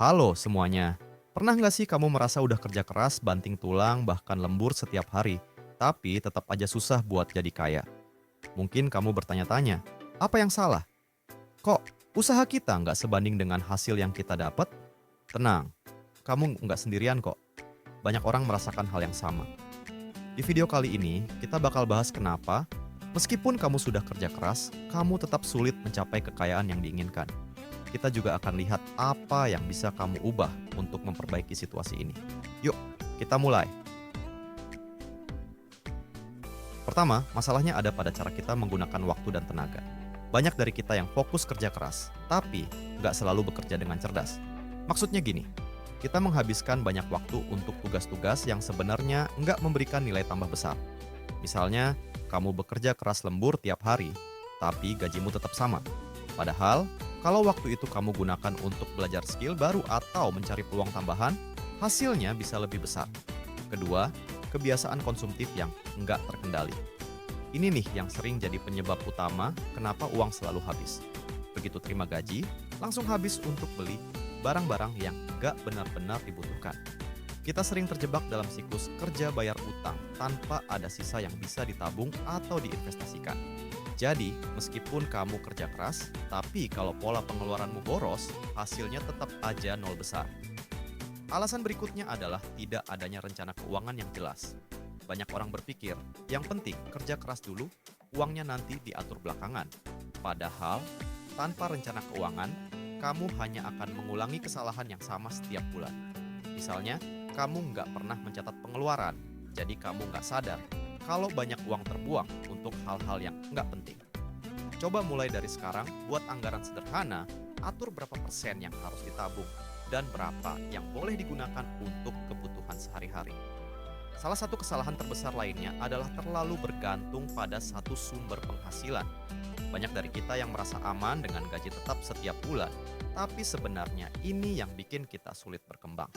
Halo semuanya. Pernah nggak sih kamu merasa udah kerja keras, banting tulang, bahkan lembur setiap hari, tapi tetap aja susah buat jadi kaya? Mungkin kamu bertanya-tanya, apa yang salah? Kok usaha kita nggak sebanding dengan hasil yang kita dapat? Tenang, kamu nggak sendirian kok. Banyak orang merasakan hal yang sama. Di video kali ini, kita bakal bahas kenapa, meskipun kamu sudah kerja keras, kamu tetap sulit mencapai kekayaan yang diinginkan. Kita juga akan lihat apa yang bisa kamu ubah untuk memperbaiki situasi ini. Yuk, kita mulai. Pertama, masalahnya ada pada cara kita menggunakan waktu dan tenaga. Banyak dari kita yang fokus kerja keras, tapi nggak selalu bekerja dengan cerdas. Maksudnya gini, kita menghabiskan banyak waktu untuk tugas-tugas yang sebenarnya nggak memberikan nilai tambah besar. Misalnya, kamu bekerja keras lembur tiap hari, tapi gajimu tetap sama. Padahal, kalau waktu itu kamu gunakan untuk belajar skill baru atau mencari peluang tambahan, hasilnya bisa lebih besar. Kedua, kebiasaan konsumtif yang nggak terkendali. Ini nih yang sering jadi penyebab utama kenapa uang selalu habis. Begitu terima gaji, langsung habis untuk beli barang-barang yang nggak benar-benar dibutuhkan. Kita sering terjebak dalam siklus kerja bayar utang tanpa ada sisa yang bisa ditabung atau diinvestasikan. Jadi, meskipun kamu kerja keras, tapi kalau pola pengeluaranmu boros, hasilnya tetap aja nol besar. Alasan berikutnya adalah tidak adanya rencana keuangan yang jelas. Banyak orang berpikir, yang penting kerja keras dulu, uangnya nanti diatur belakangan. Padahal, tanpa rencana keuangan, kamu hanya akan mengulangi kesalahan yang sama setiap bulan. Misalnya, kamu nggak pernah mencatat pengeluaran, jadi kamu nggak sadar kalau banyak uang terbuang untuk hal-hal yang nggak penting. Coba mulai dari sekarang, buat anggaran sederhana, atur berapa persen yang harus ditabung, dan berapa yang boleh digunakan untuk kebutuhan sehari-hari. Salah satu kesalahan terbesar lainnya adalah terlalu bergantung pada satu sumber penghasilan. Banyak dari kita yang merasa aman dengan gaji tetap setiap bulan, tapi sebenarnya ini yang bikin kita sulit berkembang.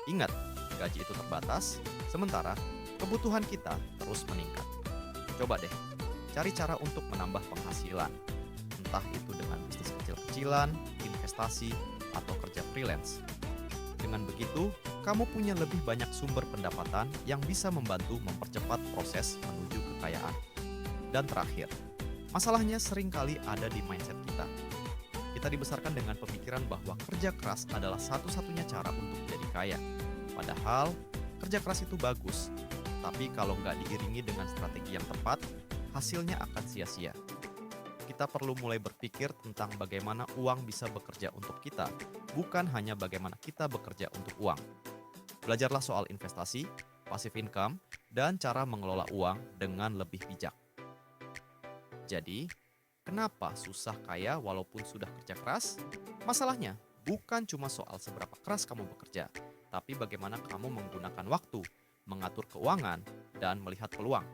Ingat, gaji itu terbatas, sementara kebutuhan kita terus meningkat. Coba deh, cari cara untuk menambah penghasilan. Entah itu dengan bisnis kecil-kecilan, investasi, atau kerja freelance. Dengan begitu, kamu punya lebih banyak sumber pendapatan yang bisa membantu mempercepat proses menuju kekayaan. Dan terakhir, masalahnya seringkali ada di mindset kita. Kita dibesarkan dengan pemikiran bahwa kerja keras adalah satu-satunya cara untuk jadi kaya. Padahal, kerja keras itu bagus, tapi kalau nggak diiringi dengan strategi yang tepat, hasilnya akan sia-sia. Kita perlu mulai berpikir tentang bagaimana uang bisa bekerja untuk kita, bukan hanya bagaimana kita bekerja untuk uang. Belajarlah soal investasi, passive income, dan cara mengelola uang dengan lebih bijak. Jadi, kenapa susah kaya walaupun sudah kerja keras? Masalahnya bukan cuma soal seberapa keras kamu bekerja, tapi bagaimana kamu menggunakan waktu, mengatur keuangan, dan melihat peluang.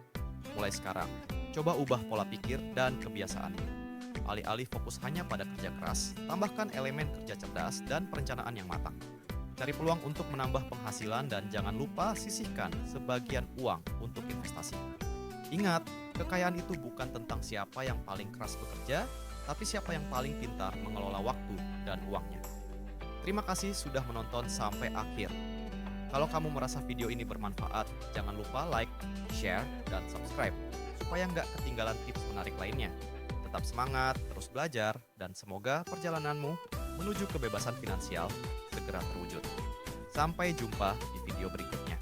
Mulai sekarang, coba ubah pola pikir dan kebiasaanmu. Alih-alih fokus hanya pada kerja keras, tambahkan elemen kerja cerdas dan perencanaan yang matang. Cari peluang untuk menambah penghasilan dan jangan lupa sisihkan sebagian uang untuk investasi. Ingat, kekayaan itu bukan tentang siapa yang paling keras bekerja, tapi siapa yang paling pintar mengelola waktu dan uangnya. Terima kasih sudah menonton sampai akhir. Kalau kamu merasa video ini bermanfaat, jangan lupa like, share, dan subscribe supaya nggak ketinggalan tips menarik lainnya. Tetap semangat, terus belajar, dan semoga perjalananmu menuju kebebasan finansial segera terwujud. Sampai jumpa di video berikutnya.